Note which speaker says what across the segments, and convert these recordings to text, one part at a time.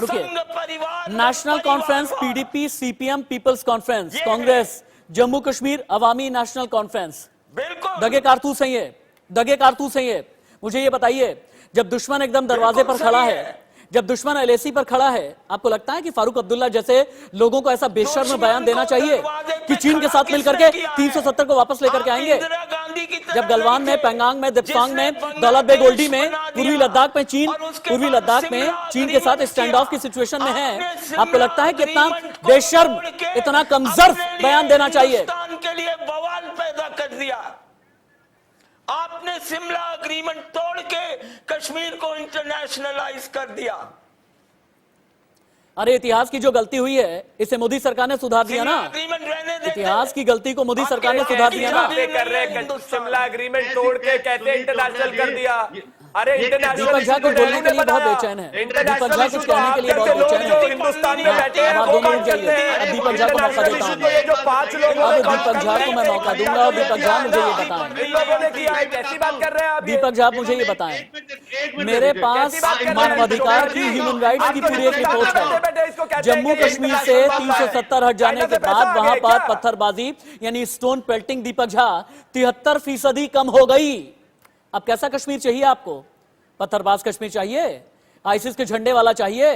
Speaker 1: रुकिए, नेशनल कॉन्फ्रेंस, पीडीपी, सीपीएम, पीपल्स कॉन्फ्रेंस, कांग्रेस, जम्मू कश्मीर अवामी नेशनल कॉन्फ्रेंस,
Speaker 2: बिल्कुल
Speaker 1: दगे कारतूस हैं ये, दगे कारतूस हैं ये। मुझे ये बताइए, जब दुश्मन एकदम दरवाजे पर खड़ा है, जब दुश्मन एलएसी पर खड़ा है, आपको लगता है कि फारूक अब्दुल्ला जैसे लोगों को ऐसा बेशर्म बयान देना चाहिए कि चीन के साथ मिलकर के 370 को वापस लेकर के आएंगे? जब गलवान में, पेंगांग में, दिप्सांग में, दौलत बेग ओल्डी में, पूर्वी लद्दाख में चीन के साथ स्टैंड ऑफ की सिचुएशन में है, आपको लगता है कि इतना बेशर्म, इतना कमजोर बयान देना चाहिए?
Speaker 2: के लिए बवाल पैदा कर दिया। आपने शिमला अग्रीमेंट तोड़ के कश्मीर को इंटरनेशनलाइज कर दिया।
Speaker 1: अरे इतिहास की जो गलती हुई है, इसे मोदी सरकार ने सुधार दिया ना। इतिहास की गलती को मोदी सरकार ने सुधार दिया ना।
Speaker 3: कर रहे शिमला अग्रीमेंट तोड़ के कहते इंटरनेशनल कर दिया। अरे
Speaker 1: दीपक झा कुछ बोलने के लिए बहुत बेचैन है, दीपक झा कुछ कहने के लिए बहुत बेचैन है।
Speaker 3: हिंदुस्तान में बैठे हैं,
Speaker 1: अब आप दोनों रुक जाइए, दीपक झा को मौका देता हूँ। अब दीपक झा को मैं मौका दूंगा और दीपक झा मुझे ये बताएं,
Speaker 3: इन लोगों ने किया है, कैसी बात कर रहे हैं आप?
Speaker 1: दीपक झा मुझे ये बताएं, मेरे पास मानवाधिकार की, ह्यूमन राइट्स की पूरी एक रिपोर्ट है। जम्मू कश्मीर से 370 हट जाने के बाद वहां पर पत्थरबाजी यानी स्टोन पेल्टिंग, दीपक झा 73% कम हो गई। अब कैसा कश्मीर चाहिए आपको? पत्थरबाज कश्मीर चाहिए? आईसिस के झंडे वाला चाहिए?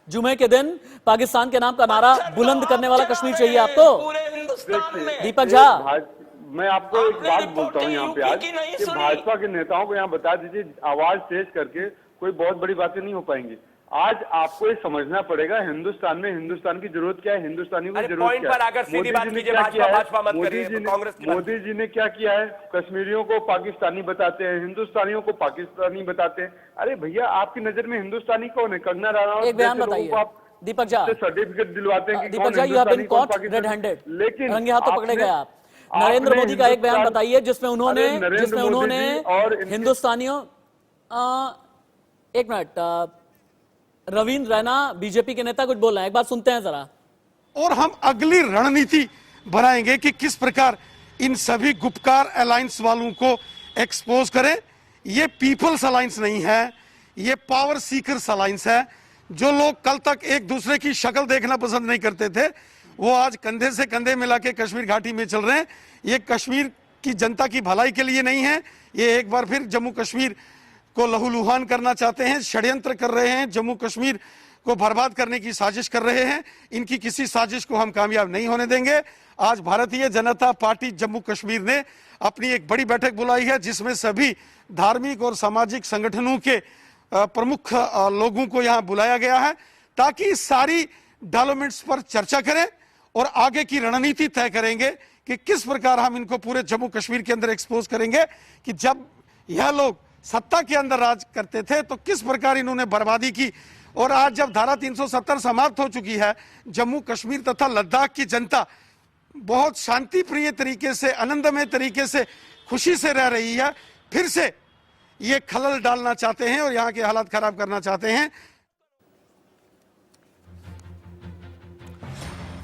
Speaker 1: जुमे के दिन पाकिस्तान के नाम का नारा बुलंद करने वाला कश्मीर चाहिए आपको? दीपक झा,
Speaker 4: मैं आपको एक बात बोलता हूँ यहाँ पे आज कि भाजपा के नेताओं को यहाँ बता दीजिए, आवाज तेज करके कोई बहुत बड़ी बातें नहीं हो पाएंगी। आज आपको ये समझना पड़ेगा हिंदुस्तान में हिंदुस्तान की जरूरत क्या है, हिंदुस्तानियों की जरूरत क्या है। मोदी जी ने क्या किया है? कश्मीरियों को पाकिस्तानी बताते हैं, हिंदुस्तानियों को पाकिस्तानी बताते हैं। अरे भैया, आपकी नजर में हिंदुस्तानी कौन है? कंगना रनौत
Speaker 1: एक बयान बताइए दीपक झा,
Speaker 4: सर्टिफिकेट दिलवाते हैं कि
Speaker 1: Deepak Jha you have been caught red handed,
Speaker 4: लेकिन
Speaker 1: रंगे हाथों पकड़े गए आप। नरेंद्र मोदी का एक बयान बताइए जिसमें उन्होंने हिंदुस्तानियों, एक मिनट, रवींद्र रैना बीजेपी के नेता कुछ बोल रहे हैं, एक बार सुनते हैं जरा।
Speaker 5: और हम अगली रणनीति बनाएंगे कि किस प्रकार इन सभी गुपकार अलायंस वालों को एक्सपोज करें। ये पीपल्स अलायंस नहीं है, ये पावर सीकर्स अलायंस है। जो लोग कल तक एक दूसरे की शक्ल देखना पसंद नहीं करते थे, वो आज कंधे से कंधे मिला के कश्मीर घाटी में चल रहे हैं। ये कश्मीर की जनता की भलाई के लिए नहीं है, ये एक बार फिर जम्मू कश्मीर को लहूलुहान करना चाहते हैं, षड्यंत्र कर रहे हैं, जम्मू कश्मीर को बर्बाद करने की साजिश कर रहे हैं। इनकी किसी साजिश को हम कामयाब नहीं होने देंगे। आज भारतीय जनता पार्टी जम्मू कश्मीर ने अपनी एक बड़ी बैठक बुलाई है, जिसमें सभी धार्मिक और सामाजिक संगठनों के प्रमुख लोगों को यहां बुलाया गया है, ताकि सारी डेवलपमेंट्स पर चर्चा करें और आगे की रणनीति तय करेंगे कि किस प्रकार हम इनको पूरे जम्मू कश्मीर के अंदर एक्सपोज करेंगे कि जब यह लोग सत्ता के अंदर राज करते थे तो किस प्रकार इन्होंने बर्बादी की। और आज जब धारा 370 समाप्त हो चुकी है, जम्मू कश्मीर तथा लद्दाख की जनता बहुत शांति प्रिय तरीके से, आनंदमय तरीके से, खुशी से रह रही है। फिर से ये खलल डालना चाहते हैं और यहाँ के हालात खराब करना चाहते हैं।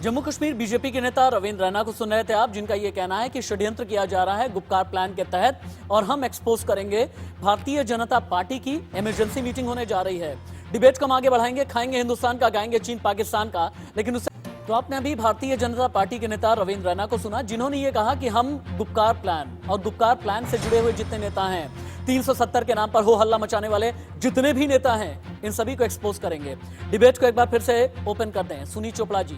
Speaker 1: जम्मू कश्मीर बीजेपी के नेता रवींद्र रैना को सुन रहे थे आप, जिनका यह कहना है कि षड्यंत्र किया जा रहा है गुपकार प्लान के तहत और हम एक्सपोज करेंगे। भारतीय जनता पार्टी की इमरजेंसी मीटिंग होने जा रही है। डिबेट को हम आगे बढ़ाएंगे, खाएंगे हिंदुस्तान का, गाएंगे चीन पाकिस्तान का, लेकिन उससे तो आपने अभी भारतीय जनता पार्टी के नेता रवींद्र रैना को सुना, जिन्होंने ये कहा कि हम गुपकार प्लान और गुपकार प्लान से जुड़े हुए जितने नेता हैं, 370 के नाम पर हो हल्ला मचाने वाले जितने भी नेता हैं, इन सभी को एक्सपोज करेंगे। डिबेट को एक बार फिर से ओपन करते हैं। सुनील चोपड़ा जी,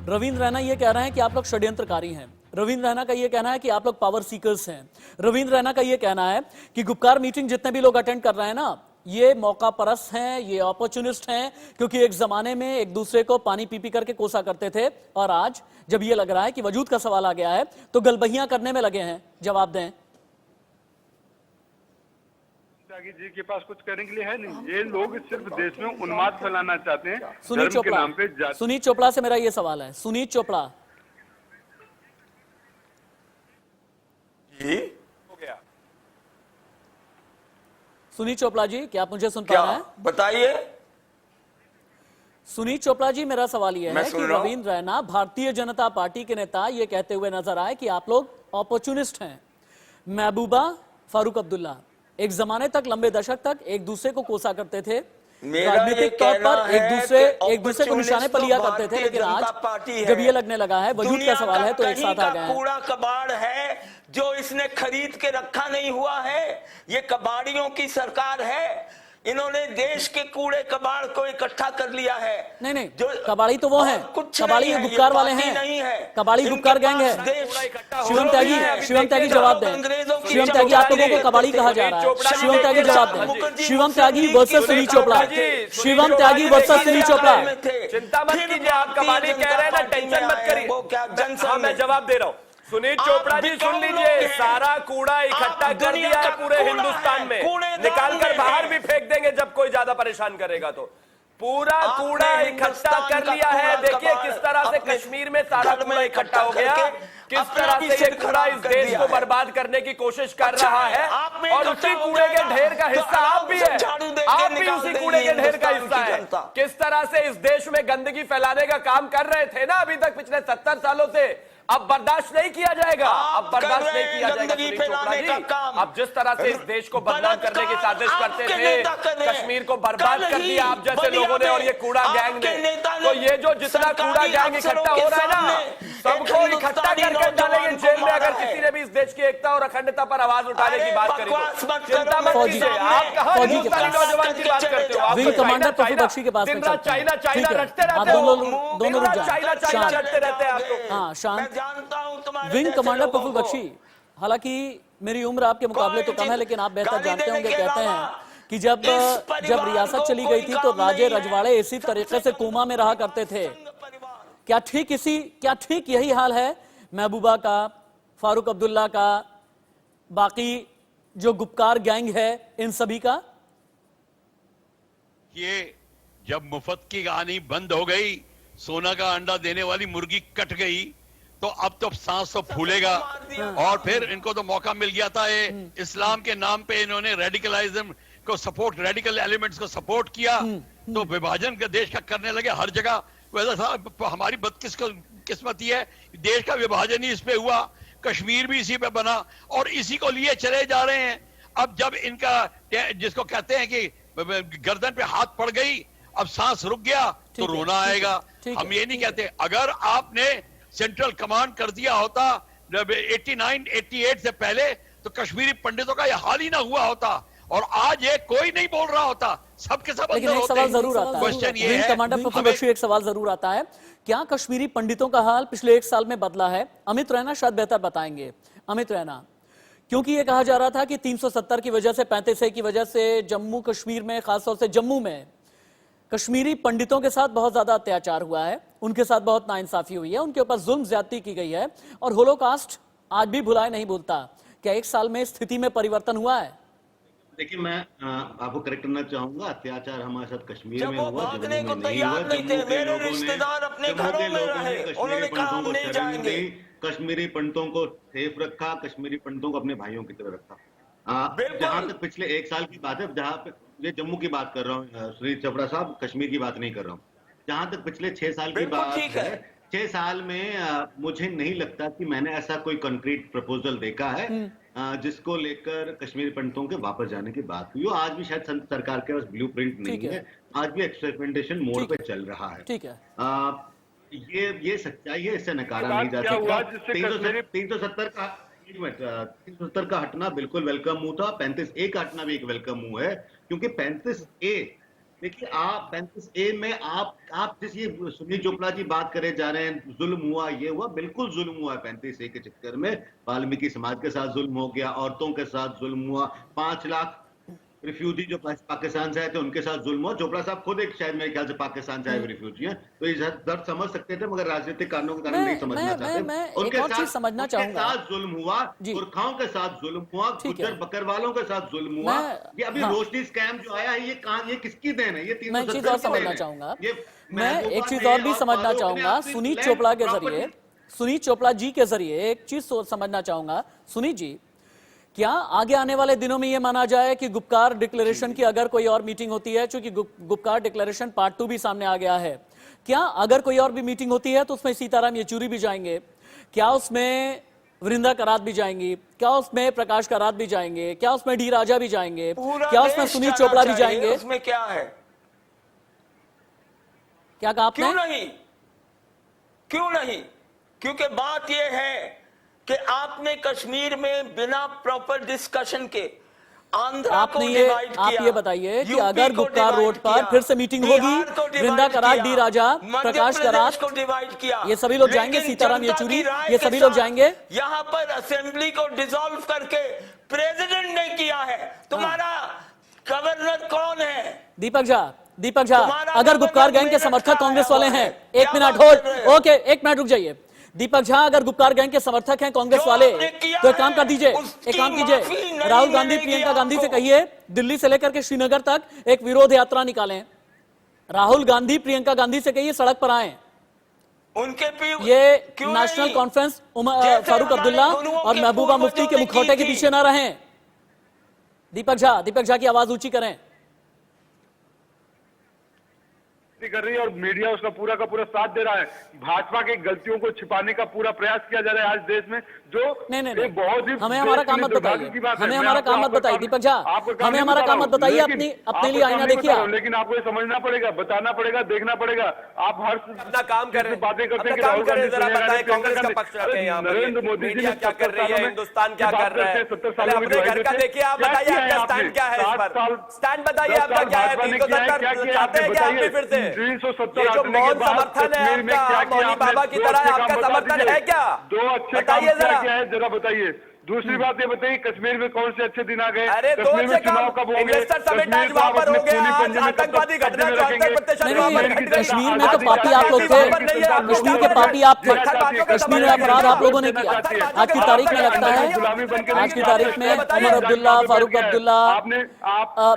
Speaker 1: रवींद्र रैना ये कह रहे हैं कि आप लोग षड्यंत्रकारी हैं। रवींद्र रैना का ये कहना है कि आप लोग पावर सीकर्स हैं। रवींद्र रैना का ये कहना है कि गुपकार मीटिंग जितने भी लोग अटेंड कर रहे हैं ना, ये मौका परस्त हैं, ये अपॉर्चुनिस्ट हैं, क्योंकि एक जमाने में एक दूसरे को पानी पी पी करके कोसा करते थे और आज जब ये लग रहा है कि वजूद का सवाल आ गया है तो गलबहियां करने में लगे हैं। जवाब दें।
Speaker 4: जी के पास कुछ करने के लिए है नहीं, ये लोग सिर्फ देश में उन्माद फैलाना चाहते हैं।
Speaker 1: सुनील चोपड़ा, सुनील चोपड़ा से मेरा ये सवाल है। सुनील चोपड़ा
Speaker 2: जी,
Speaker 3: हो गया।
Speaker 1: सुनील चोपड़ा जी, क्या आप मुझे सुन पा रहे हैं?
Speaker 2: बताइए।
Speaker 1: सुनील चोपड़ा जी, मेरा सवाल यह है कि रवींद्र रैना भारतीय जनता पार्टी के नेता ये कहते हुए नजर आए कि आप लोग अपॉर्चुनिस्ट हैं। महबूबा, फारूक अब्दुल्ला एक जमाने तक, लंबे दशक तक एक दूसरे को कोसा करते थे,
Speaker 2: मेरा
Speaker 1: राजनीतिक
Speaker 2: ये
Speaker 1: तौर
Speaker 2: कहना
Speaker 1: पर
Speaker 2: है
Speaker 1: एक दूसरे को निशाने पर लिया करते थे, लेकिन आज जब ये लगने लगा है, वजूद का सवाल है, तो एक साथ आ गए हैं।
Speaker 2: कूड़ा कबाड़ है जो इसने खरीद के रखा नहीं हुआ है, ये कबाड़ियों की सरकार है। इन्होंने देश के कूड़े कबाड़ को इकट्ठा कर लिया है।
Speaker 1: नहीं, जो कबाड़ी तो वो है, कबाड़ी ये गुपकार वाले हैं,
Speaker 2: नहीं है,
Speaker 1: कबाड़ी गुपकार गैंग है। शिवम त्यागी जवाब दें। शिवम त्यागी, आप लोगों को कबाड़ी कहा जा रहा है, शिवम त्यागी जवाब दें। शिवम त्यागी वर्सेस सुनील चोपड़ा, शिवम त्यागी वर्सेस सुनील चोपड़ा।
Speaker 3: चिंता मत कीजिए, आप कबाड़ी कह रहे हैं ना, टेंशन मत करिए। हाँ, मैं जवाब दे रहा हूँ। सुनील चोपड़ा जी सुन लीजिए, सारा कूड़ा इकट्ठा कर दिया है पूरे हिंदुस्तान में, निकाल कर बाहर भी फेंक देंगे जब कोई ज्यादा परेशान करेगा तो। पूरा कूड़ा इकट्ठा कर लिया है। देखिए किस तरह से कश्मीर में सारा कूड़ा इकट्ठा हो गया, किस तरह से ये कूड़ा इस देश को बर्बाद करने की कोशिश कर रहा है, और उसी कूड़े के ढेर का हिस्सा आप भी है, आप भी उसी कूड़े के ढेर का हिस्सा है। किस तरह से इस देश में गंदगी फैलाने का काम कर रहे थे ना अभी तक पिछले 70 सालों से, अब बर्दाश्त नहीं किया जाएगा, अब बर्दाश्त नहीं किया जाएगा सुनील चोपड़ा जी। अब जिस तरह से इस देश को बदनाम करने की साजिश करते थे, कश्मीर को बर्बाद कर दिया आप जैसे लोगों ने और ये कूड़ा गैंग ने, तो ये जो जितना कूड़ा गैंग इकट्ठा हो रहा है ना, सबको इकट्ठा करके डालेंगे जेल में अगर किसी ने भी इस देश की एकता और अखंडता पर आवाज उठाने की बात करी तो। चिंता मत कीजिए, आप कहां नौजवान की बात करते हो,
Speaker 1: विंग कमांडर प्रफुल्ल बख्शी के पास में
Speaker 3: चाइना चाइना रटते रहते हो, दोनों चाइना चाइना रटते रहते हैं आप लोग।
Speaker 1: हाँ, शांत।
Speaker 2: जानता हूं तुम्हारे
Speaker 1: विंग कमांडर प्रफुल्ल बख्शी, हालांकि मेरी उम्र आपके मुकाबले तो कम है, लेकिन आप बेहतर जानते होंगे, कहते हैं कि जब रियासत चली गई थी तो राजे रजवाड़े इसी तरीके से कोमा में रहा करते थे। क्या ठीक यही हाल है महबूबा का, फारूक अब्दुल्ला का, बाकी जो गुपकार गैंग है इन सभी का?
Speaker 6: ये जब मुफ्त की कहानी बंद हो गई, सोना का अंडा देने वाली मुर्गी कट गई, तो अब तो सांस तो फूलेगा। और फिर इनको तो मौका मिल गया था, इस्लाम के नाम पे इन्होंने रेडिकलाइज्म को सपोर्ट, रेडिकल एलिमेंट्स को सपोर्ट किया, तो विभाजन का देश का करने लगे हर जगह। वैसा हमारी बदकिस्मती है, देश का विभाजन ही इस पे हुआ, कश्मीर भी इसी पे बना और इसी को लिए चले जा रहे हैं। अब जब इनका जिसको कहते हैं कि गर्दन पे हाथ पड़ गई, अब सांस रुक गया, तो रोना आएगा। हम ये नहीं कहते, अगर आपने सेंट्रल कमांड कर दिया होता 89-88 से पहले, तो कश्मीरी पंडितों का यह हाल ही ना हुआ होता, और आज ये कोई नहीं बोल रहा होता, सबके सब
Speaker 1: लेकिन एक सवाल जरूर आता है,
Speaker 6: क्वेश्चन ये है,
Speaker 1: कमांडर प्रफुल्ल बख्शी, एक सवाल जरूर आता है, क्या कश्मीरी पंडितों का हाल पिछले 1 साल में बदला है? अमित रैना शायद बेहतर बताएंगे। अमित रैना, क्योंकि ये कहा जा रहा था कि 370 की वजह से, 35A की वजह से जम्मू कश्मीर में, खासतौर से जम्मू में कश्मीरी पंडितों के साथ बहुत ज्यादा अत्याचार हुआ है, उनके साथ बहुत नाइंसाफी हुई है, उनके ऊपर जुल्म ज्यादती की गई है, और होलोकास्ट आज भी भुलाए नहीं भूलता। क्या 1 साल में स्थिति में परिवर्तन हुआ है?
Speaker 7: देखिए, मैं आपको करेक्ट करना चाहूंगा, अत्याचार हमारे साथ कश्मीर में हुआ,
Speaker 2: भागने को तैयार नहीं थे, मेरे रिश्तेदार अपने घरों में रहे, उन्होंने कहा हम नहीं जाएंगे।
Speaker 7: कश्मीरी पंडितों को सेफ रखा, कश्मीरी पंडितों को अपने भाइयों की तरह रखा। जहां तक पिछले 1 साल की बात है, जहां पे ये जम्मू की बात कर रहा हूँ सुनील चोपड़ा साहब, कश्मीर की बात नहीं कर रहा हूँ। जहां तक पिछले 6 साल की बात है, 6 साल में मुझे नहीं लगता कि मैंने ऐसा कोई कंक्रीट प्रपोजल देखा है जिसको लेकर कश्मीरी पंडितों के वापस जाने की बात हुई हो। आज भी शायद सरकार के पास ब्लूप्रिंट नहीं है, आज भी एक्सपेरिमेंटेशन मोड पे चल रहा है।
Speaker 1: ठीक है,
Speaker 7: ये सच्चाई है, इससे नकारा नहीं जा सकता। 370 का हटना बिल्कुल वेलकम मूव था, 35A का हटना भी एक वेलकम मूव है, क्योंकि 35A, देखिए आप 35A में आप जिस ये सुनील चोपड़ा जी बात करे जा रहे हैं, जुल्म हुआ, ये हुआ, बिल्कुल जुल्म हुआ है 35A के चक्कर में। वाल्मीकि समाज के साथ जुल्म हो गया, औरतों के साथ जुल्म हुआ, 5 लाख रिफ्यूजी जो पाकिस्तान से आए थे उनके साथ जुल्म हुआ। चोपड़ा साहब खुद एक शायद मेरे ख्याल से पाकिस्तान से आए हुए रिफ्यूजी हैं, तो ये दर्द समझ सकते थे, मगर राजनीतिक कारणों के कारण नहीं समझना चाहते। उनके साथ जुल्म हुआ, गुरखाओं के साथ जुल्म हुआ, गुज्जर बकरवालों के साथ जुल्म हुआ। ये अभी रोशनी स्कैम जो आया है, ये किसकी देन है? ये 370
Speaker 1: मैं एक चीज और समझना चाहूंगा सुनील चोपड़ा के जरिए, सुनील चोपड़ा जी के जरिए एक चीज समझना चाहूंगा। सुनील जी, क्या आगे आने वाले दिनों में यह माना जाए कि गुपकार डिक्लेरेशन की अगर कोई और मीटिंग होती है, चूंकि गुपकार डिक्लेरेशन पार्ट 2 भी सामने आ गया है, क्या अगर कोई और भी मीटिंग होती है तो उसमें सीताराम येचुरी भी जाएंगे? क्या उसमें वृंदा करात भी जाएंगी? क्या उसमें प्रकाश करात भी जाएंगे? क्या उसमें डी राजा भी जाएंगे? क्या उसमें सुनील चोपड़ा भी जाएंगे?
Speaker 2: उसमें क्या है?
Speaker 1: क्या कहा आपने?
Speaker 2: क्यों नहीं? क्योंकि बात यह है कि आपने कश्मीर में बिना प्रॉपर डिस्कशन के आंध्रा को डिवाइड किया।
Speaker 1: आप ये बताइए कि अगर गुप्कार रोड पर फिर से मीटिंग होगी, वृंदा करार, डी राजा, प्रकाश करार
Speaker 2: को डिवाइड किया,
Speaker 1: ये सभी लोग जाएंगे, सीताराम येचुरी, ये सभी लोग जाएंगे।
Speaker 2: यहाँ पर असेंबली को डिसॉल्व करके प्रेसिडेंट ने किया है। तुम्हारा गवर्नर कौन है?
Speaker 1: दीपक झा, अगर गुप्कार गैंग के समर्थक कांग्रेस वाले हैं, एक मिनट होल्ड, ओके, एक मिनट रुक जाइए। दीपक झा, अगर गुप्कार गैंग के समर्थक हैं कांग्रेस वाले, तो एक काम कर दीजिए, एक काम कीजिए, राहुल गांधी, प्रियंका गांधी से कहिए दिल्ली से लेकर के श्रीनगर तक एक विरोध यात्रा निकालें। राहुल गांधी, प्रियंका गांधी से कहिए सड़क पर आए। ये नेशनल कॉन्फ्रेंस फारूक अब्दुल्ला और महबूबा मुफ्ती के मुखौटे के पीछे ना रहें। दीपक झा की आवाज ऊंची करें।
Speaker 4: कर रही है और मीडिया उसका पूरा का पूरा साथ दे रहा है। भाजपा की गलतियों को छिपाने का पूरा प्रयास किया जा रहा है आज देश में, जो
Speaker 1: नहीं,
Speaker 4: बहुत ही
Speaker 1: हमें हमारा काम मत बताइए, हमें हमारा काम मत बताइए। दीपक झा, हमें हमारा काम मत बताइए, अपने लिए आईना देखिए।
Speaker 4: लेकिन आपको ये समझना पड़ेगा, बताना पड़ेगा, देखना पड़ेगा। आप हर
Speaker 3: अपना काम कर रहे हैं,
Speaker 4: बातें करते हैं।
Speaker 3: कांग्रेस का पक्ष रखें यहाँ पर।
Speaker 4: नरेंद्र मोदी जी
Speaker 3: क्या कर रही है, हिंदुस्तान क्या कर रहा है,
Speaker 4: 70 साल में
Speaker 3: अपने घर का देखिए। आप बताइए आपका स्टैंड क्या है इस पर, स्टैंड बताइए आपका क्या है। 370 चाहते हैं क्या आप भी फिर से?
Speaker 4: 370
Speaker 3: जो मौन समर्थन है आपका, मौनी बाबा की तरह आपका समर्थन है क्या?
Speaker 4: दो अच्छे काम क्या है जरा बताइए। दूसरी बात ये बताइए, कश्मीर में कौन से अच्छे दिन आ गए?
Speaker 3: अरे दो अच्छे काम, इन्वेस्टर समिट आज वहां पर हो गया, आतंकवादी घटना जो 78%
Speaker 1: कश्मीर में तो पार्टी आप लोग थे, कश्मीर के पार्टी आप थे, कश्मीर में अपराध आप लोगों ने किया। आज की तारीख में लगता है, आज की तारीख में उमर अब्दुल्ला, फारूक अब्दुल्ला,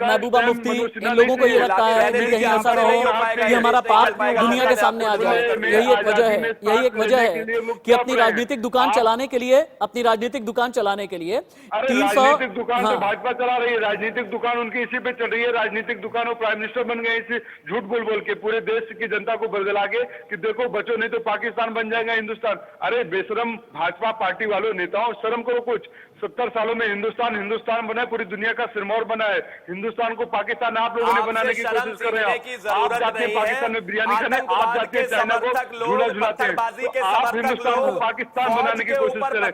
Speaker 1: महबूबा मुफ्ती, इन लोगों को ये लगता है कि कहीं ऐसा ना हो कि हमारा पाप दुनिया के सामने आ जाए। यही एक वजह है कि अपनी राजनीतिक दुकान चलाने के लिए, अपनी राजनीतिक दुकान चलाने के लिए 300
Speaker 4: राजनीतिक दुकान तो भाजपा चला रही है, राजनीतिक दुकान उनकी इसी पे चल रही है। राजनीतिक दुकान वो प्राइम मिनिस्टर बन गए इसी झूठ बोल के पूरे देश की जनता को बदला के कि देखो बचो नहीं तो पाकिस्तान बन जाएगा हिंदुस्तान। अरे बेशरम भाजपा पार्टी वालों, नेताओं, शर्म करो कुछ। 70 सालों में हिंदुस्तान बना है, पूरी दुनिया का सिरमौर बना है। हिंदुस्तान को पाकिस्तान आप लोगों ने बनाने की कोशिश कर रहे हैं। आप जाते हैं पाकिस्तान में बिरयानी खाने, आप जाते हैं चाइना को झूला झुलाते हैं, आप हिंदुस्तान को पाकिस्तान बनाने की कोशिश कर रहे हैं।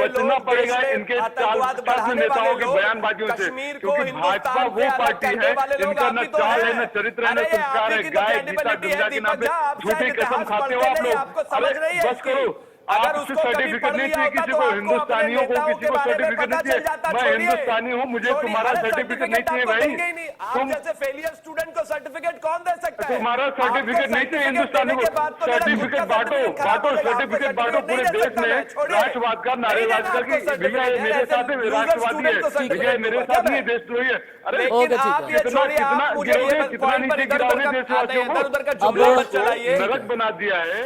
Speaker 4: तो बचना पड़ेगा इनके चाल नेताओं की बयानबाजियों से, क्योंकि भाजपा वो पार्टी है इनका न चाल है, न चरित्र है, न संस्कार है। गाय गीता गंगा के नाम पे झूठी कसम खाते हो आप लोग। अरे बस करो, अगर उसको सर्टिफिकेट नहीं चाहिए किसी को, हिंदुस्तानियों को किसी को सर्टिफिकेट नहीं चाहिए। मैं हिंदुस्तानी हूँ, मुझे तुम्हारा सर्टिफिकेट नहीं चाहिए भाई।
Speaker 3: तुम जैसे फेलियर स्टूडेंट को सर्टिफिकेट कौन दे सकता है?
Speaker 4: तुम्हारा सर्टिफिकेट नहीं चाहिए हिंदुस्तानी को। सर्टिफिकेट बांटो, सर्टिफिकेट बांटो पूरे देश में। राष्ट्रवाद का नारेबाज करके भैया ये मेरे साथ है, राष्ट्रवादी है, भैया ये मेरे साथ नहीं देशद्रोही है। अरे कितना नीचे गिराओगे देशवासियों को, नरक बना दिया है।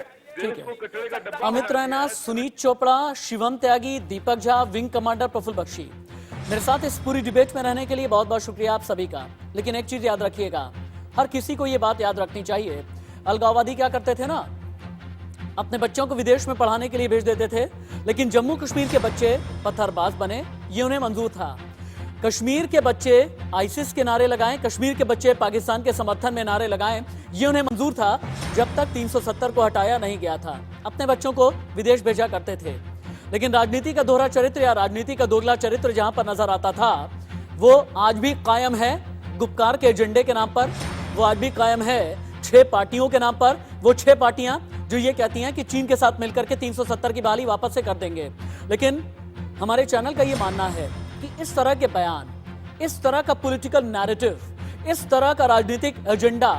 Speaker 1: अमित रैना, सुनीत चोपड़ा, शिवम त्यागी, दीपक झा, विंग कमांडर प्रफुल्ल बख्शी, मेरे साथ इस पूरी डिबेट में रहने के लिए बहुत बहुत शुक्रिया आप सभी का। लेकिन एक चीज याद रखिएगा, हर किसी को ये बात याद रखनी चाहिए, अलगाववादी क्या करते थे ना, अपने बच्चों को विदेश में पढ़ाने के लिए भेज देते थे, लेकिन जम्मू कश्मीर के बच्चे पत्थरबाज बने, ये उन्हें मंजूर था। कश्मीर के बच्चे आईसिस के नारे लगाएं, कश्मीर के बच्चे पाकिस्तान के समर्थन में नारे लगाएं, ये उन्हें मंजूर था जब तक 370 को हटाया नहीं गया था। अपने बच्चों को विदेश भेजा करते थे। लेकिन राजनीति का दोहरा चरित्र या राजनीति का दोगला चरित्र जहां पर नजर आता था, वो आज भी कायम है गुपकार के एजेंडे के नाम पर, वो आज भी कायम है 6 पार्टियों के नाम पर। वो 6 पार्टियां जो ये कहती हैं कि चीन के साथ मिलकर के 370 की बहाली वापस से कर देंगे। लेकिन हमारे चैनल का ये मानना है कि इस तरह के बयान, इस तरह का पॉलिटिकल नैरेटिव, इस तरह का राजनीतिक एजेंडा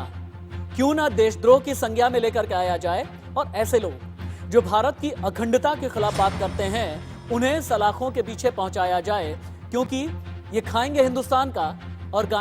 Speaker 1: क्यों ना देशद्रोह की संज्ञा में लेकर के आया जाए और ऐसे लोग जो भारत की अखंडता के खिलाफ बात करते हैं उन्हें सलाखों के पीछे पहुंचाया जाए, क्योंकि ये खाएंगे हिंदुस्तान का और